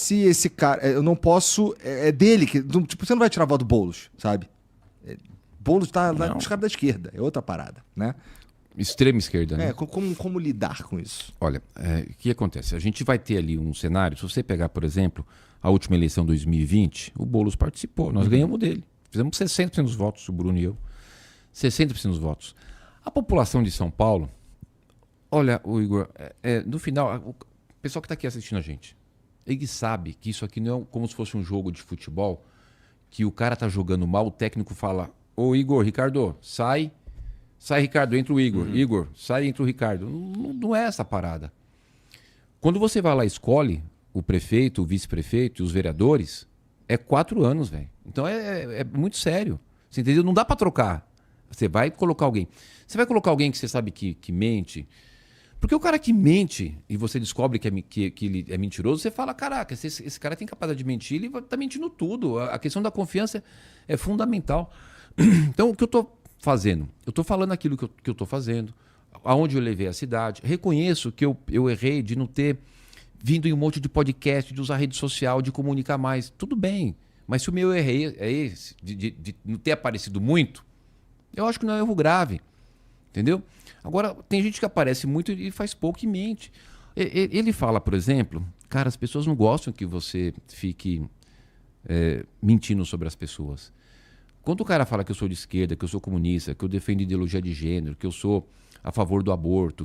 se esse cara... Eu não posso... É dele que... Tipo, você não vai tirar a voto do Boulos, sabe? Boulos tá lá com os caras da esquerda. É outra parada, né? Extrema esquerda, né? Como lidar com isso? Olha, o que acontece? A gente vai ter ali um cenário, se você pegar, por exemplo, a última eleição 2020, o Boulos participou, nós ganhamos dele. Fizemos 60% dos votos, o Bruno e eu. 60% dos votos. A população de São Paulo, olha, o Igor, no final, o pessoal que está aqui assistindo a gente, ele sabe que isso aqui não é como se fosse um jogo de futebol, que o cara tá jogando mal, o técnico fala, ô Igor, Ricardo, sai, Ricardo, entra o Igor. Igor, sai, entra o Ricardo. Não é essa parada. Quando você vai lá e escolhe o prefeito, o vice-prefeito e os vereadores, é 4 anos, velho. Então é muito sério. Você entendeu? Não dá pra trocar. Você vai colocar alguém. Você vai colocar alguém que você sabe que mente. Porque o cara que mente e você descobre que ele é mentiroso, você fala, caraca, esse cara tem capacidade de mentir, ele tá mentindo tudo. A questão da confiança é fundamental. Então, o que eu tô fazendo? Eu tô falando aquilo que eu tô fazendo, aonde eu levei a cidade. Reconheço que eu errei de não ter vindo em um monte de podcast, de usar rede social, de comunicar mais. Tudo bem. Mas se o meu erro é esse, de não ter aparecido muito, eu acho que não é um erro grave. Entendeu? Agora, tem gente que aparece muito e faz pouco e mente. Ele fala, por exemplo, cara, as pessoas não gostam que você fique mentindo sobre as pessoas. Quando o cara fala que eu sou de esquerda, que eu sou comunista, que eu defendo ideologia de gênero, que eu sou a favor do aborto,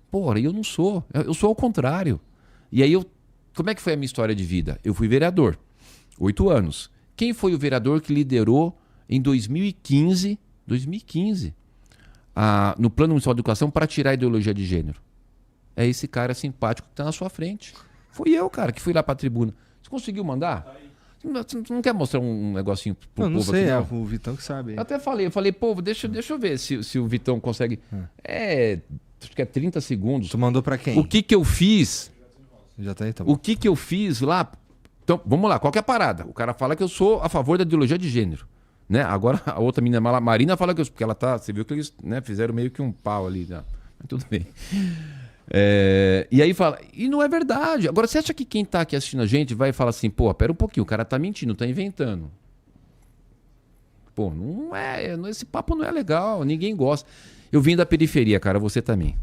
porra, eu não sou. Eu sou ao contrário. E aí, como é que foi a minha história de vida? Eu fui vereador, 8 anos. Quem foi o vereador que liderou em 2015, no Plano Municipal de Educação para tirar a ideologia de gênero? É esse cara simpático que está na sua frente. Fui eu, cara, que fui lá para a tribuna. Você conseguiu mandar? Você não quer mostrar um negocinho pro povo? Não sei, aqui, o Vitão que sabe. Eu até falei, povo, deixa eu ver se o Vitão consegue. Acho que é 30 segundos. Tu mandou para quem? O que eu fiz? Já tá aí, tá bom. O que eu fiz lá? Então, vamos lá, qual que é a parada? O cara fala que eu sou a favor da ideologia de gênero. Né? Agora, a outra menina, Marina, fala que porque ela tá. Você viu que eles, né, fizeram meio que um pau ali. Né? Mas tudo bem. E aí fala, e não é verdade. Agora, você acha que quem tá aqui assistindo a gente vai falar assim, pô, pera um pouquinho, o cara tá mentindo, tá inventando. Pô, não é. Esse papo não é legal, ninguém gosta. Eu vim da periferia, cara, você também.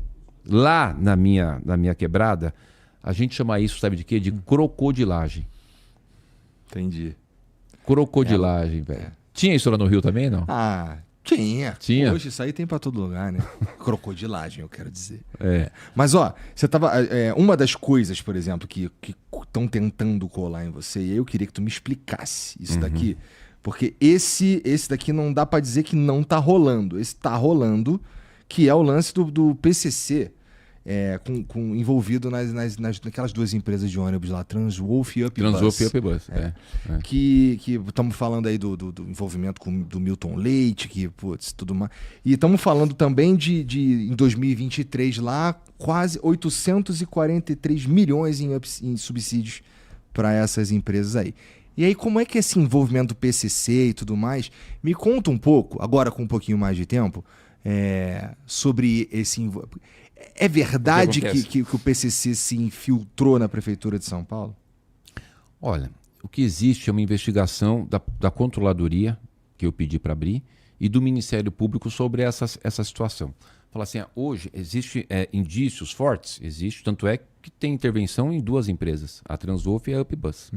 Lá na minha quebrada, a gente chama isso, sabe de quê? De crocodilagem. Entendi. Crocodilagem, velho. Tinha isso lá no Rio também, não? Tinha. Hoje isso aí tem pra todo lugar, né? Crocodilagem, eu quero dizer. É. Mas, ó, você tava... uma das coisas, por exemplo, que estão tentando colar em você, e eu queria que tu me explicasse isso daqui, porque esse daqui não dá pra dizer que não tá rolando. Esse tá rolando, que é o lance do PCC, envolvido naquelas 2 empresas de ônibus lá, Transwolf e UpBus. Transwolf e UpBus, Que estamos falando aí do envolvimento do Milton Leite, que, putz, tudo mais. E estamos falando também em 2023 lá, quase 843 milhões em subsídios para essas empresas aí. E aí, como é que é esse envolvimento do PCC e tudo mais? Me conta um pouco, agora com um pouquinho mais de tempo, sobre esse envolvimento. É verdade que o PCC se infiltrou na Prefeitura de São Paulo? Olha, o que existe é uma investigação da Controladoria, que eu pedi para abrir, e do Ministério Público sobre essa situação. Fala assim, hoje existe indícios fortes, existe, tanto é que tem intervenção em 2 empresas, a Transwolf e a UpBus.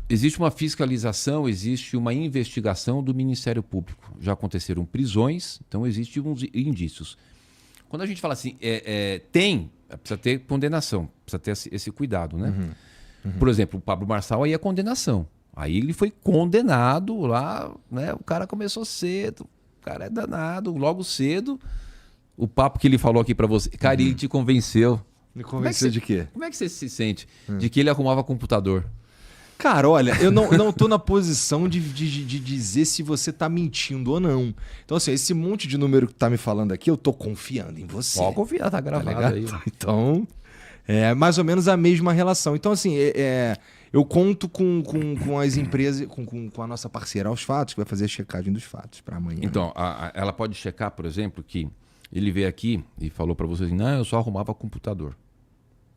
Existe uma fiscalização, existe uma investigação do Ministério Público. Já aconteceram prisões, então existem uns indícios. Quando a gente fala assim, precisa ter condenação, precisa ter esse cuidado, né? Por exemplo, o Pablo Marçal aí é condenação. Aí ele foi condenado lá, né? O cara começou cedo, o cara é danado, logo cedo. O papo que ele falou aqui pra você, cara, ele te convenceu. Me convenceu de quê? Como é que você se sente? De que ele arrumava computador. Cara, olha, eu não tô na posição de dizer se você tá mentindo ou não. Então, assim, esse monte de número que tá me falando aqui, eu tô confiando em você. Pode confiar, tá gravado aí. Então, é mais ou menos a mesma relação. Então, assim, eu conto com as empresas, com a nossa parceira Aos Fatos, que vai fazer a checagem dos fatos para amanhã. Então, ela pode checar, por exemplo, que ele veio aqui e falou para vocês, não, eu só arrumava computador.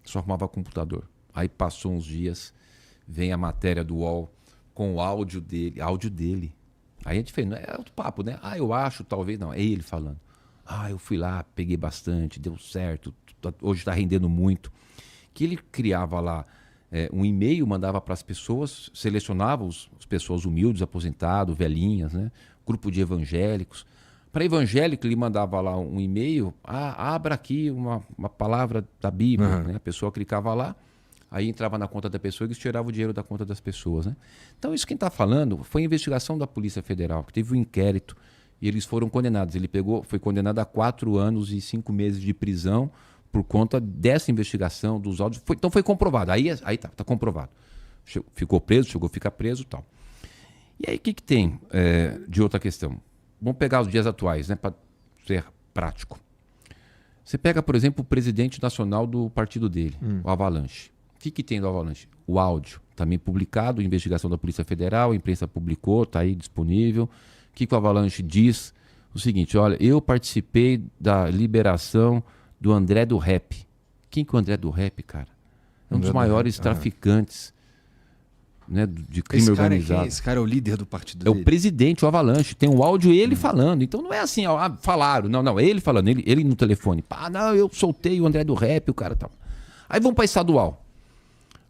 Só arrumava computador. Aí passou uns dias, vem a matéria do UOL com o áudio dele. Aí a gente fez, não é outro papo, né? Eu acho, talvez, não. É ele falando. Eu fui lá, peguei bastante, deu certo, hoje está rendendo muito. Que ele criava lá um e-mail, mandava para as pessoas, selecionava as pessoas humildes, aposentados, velhinhas, né? Grupo de evangélicos. Para evangélico, ele mandava lá um e-mail, abra aqui uma palavra da Bíblia. Né? A pessoa clicava lá, aí entrava na conta da pessoa e eles tiravam o dinheiro da conta das pessoas. Né? Então, isso quem está falando foi a investigação da Polícia Federal, que teve um inquérito e eles foram condenados. Ele foi condenado a 4 anos e 5 meses de prisão por conta dessa investigação, dos áudios. Então foi comprovado. Aí tá comprovado. Ficou preso, chegou a ficar preso e tal. E aí o que tem de outra questão? Vamos pegar os dias atuais, né, para ser prático. Você pega, por exemplo, o presidente nacional do partido dele, o Avalanche. O que tem do Avalanche? O áudio, também publicado, investigação da Polícia Federal, a imprensa publicou, está aí disponível. O que o Avalanche diz? O seguinte, olha, eu participei da liberação do André do Rap. Quem que é o André do Rap, cara? É um dos maiores traficantes, né, de crime organizado. Esse cara é o líder do partido dele. É o presidente, o Avalanche. Tem um áudio ele falando. Então não é assim, falaram. Não, ele falando, ele no telefone. Não, eu soltei o André do Rap, o cara tal. Aí vamos para estadual.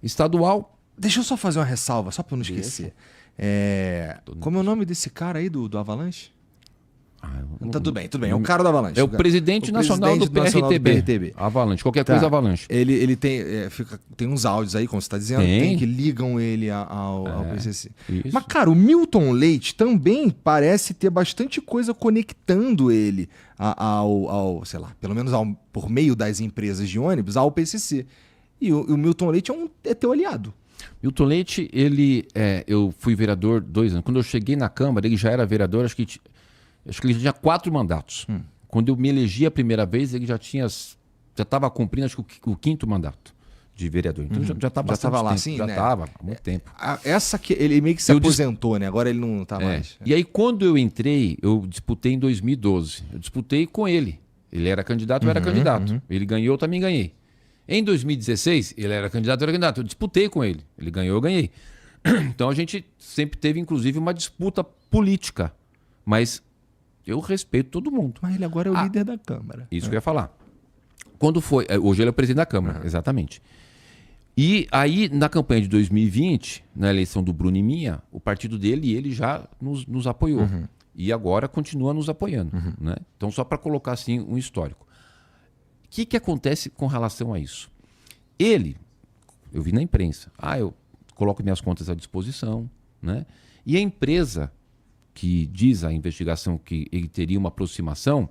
Estadual. Deixa eu só fazer uma ressalva, só para não esquecer. Como é o nome desse cara aí do Avalanche? Tudo bem. É o cara do Avalanche. É o presidente nacional do PRTB. Avalanche, qualquer coisa Avalanche. Ele tem uns áudios aí, como você está dizendo, que ligam ele ao PCC. Isso. Mas, cara, o Milton Leite também parece ter bastante coisa conectando ele sei lá, pelo menos por meio das empresas de ônibus, ao PCC. E o Milton Leite é teu aliado. Milton Leite, eu fui vereador 2 anos. Quando eu cheguei na Câmara, ele já era vereador, acho que ele tinha 4 mandatos. Quando eu me elegi a primeira vez, ele já estava cumprindo, acho que o 5º mandato de vereador. Então já estava lá, tempo, sim, já né? estava há muito tempo. Essa que ele meio que se aposentou, né? Agora ele não está mais. E aí, quando eu entrei, eu disputei em 2012. Eu disputei com ele. Ele era candidato, eu era candidato. Ele ganhou, eu também ganhei. Em 2016, ele era candidato, eu era candidato. Eu disputei com ele. Ele ganhou, eu ganhei. Então a gente sempre teve, inclusive, uma disputa política. Mas eu respeito todo mundo. Mas ele agora é o líder da Câmara. Isso que eu ia falar. Quando foi... Hoje ele é o presidente da Câmara, exatamente. E aí, na campanha de 2020, na eleição do Bruno e minha, o partido dele e ele já nos apoiou. E agora continua nos apoiando. Né? Então, só para colocar assim um histórico. O que acontece com relação a isso? Eu vi na imprensa, eu coloco minhas contas à disposição, né? E a empresa que diz a investigação que ele teria uma aproximação,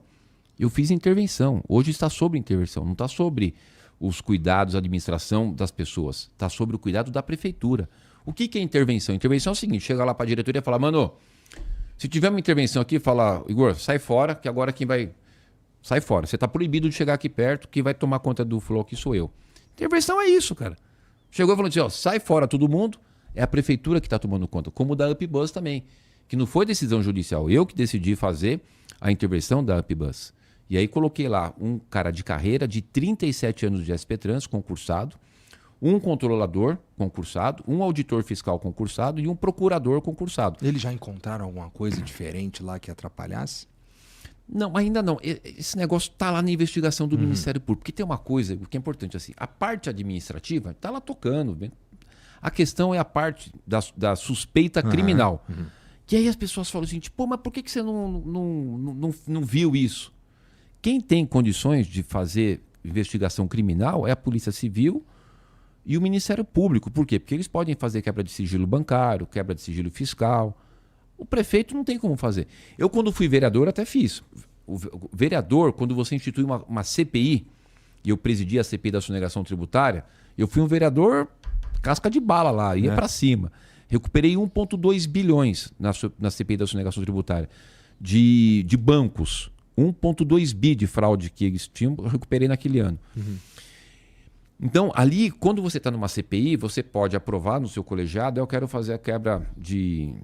eu fiz intervenção. Hoje está sobre intervenção, não está sobre os cuidados, a administração das pessoas, está sobre o cuidado da prefeitura. O que é intervenção? Intervenção é o seguinte, chega lá para a diretoria e fala, mano, se tiver uma intervenção aqui, fala, Igor, sai fora, que agora quem vai... Sai fora, você está proibido de chegar aqui perto, quem vai tomar conta do flow aqui sou eu. Intervenção é isso, cara. Chegou e falou assim, sai fora todo mundo, é a prefeitura que está tomando conta, como o da UpBus também, que não foi decisão judicial, eu que decidi fazer a intervenção da UpBus. E aí coloquei lá um cara de carreira de 37 anos de SP Trans, concursado, um controlador concursado, um auditor fiscal concursado e um procurador concursado. Eles já encontraram alguma coisa diferente lá que atrapalhasse? Não, ainda não. Esse negócio está lá na investigação do Ministério Público. Porque tem uma coisa que é importante, assim, a parte administrativa está lá tocando. Né? A questão é a parte da suspeita criminal. Que aí as pessoas falam assim, tipo, mas por que você não viu isso? Quem tem condições de fazer investigação criminal é a Polícia Civil e o Ministério Público. Por quê? Porque eles podem fazer quebra de sigilo bancário, quebra de sigilo fiscal. O prefeito não tem como fazer. Eu, quando fui vereador, até fiz. O vereador, quando você institui uma CPI, e eu presidi a CPI da sonegação tributária, eu fui um vereador casca de bala lá, ia para cima. Recuperei 1,2 bilhões na CPI da sonegação tributária de bancos. 1,2 bi de fraude que eles tinham, eu recuperei naquele ano. Então, ali, quando você está numa CPI, você pode aprovar no seu colegiado, eu quero fazer a quebra de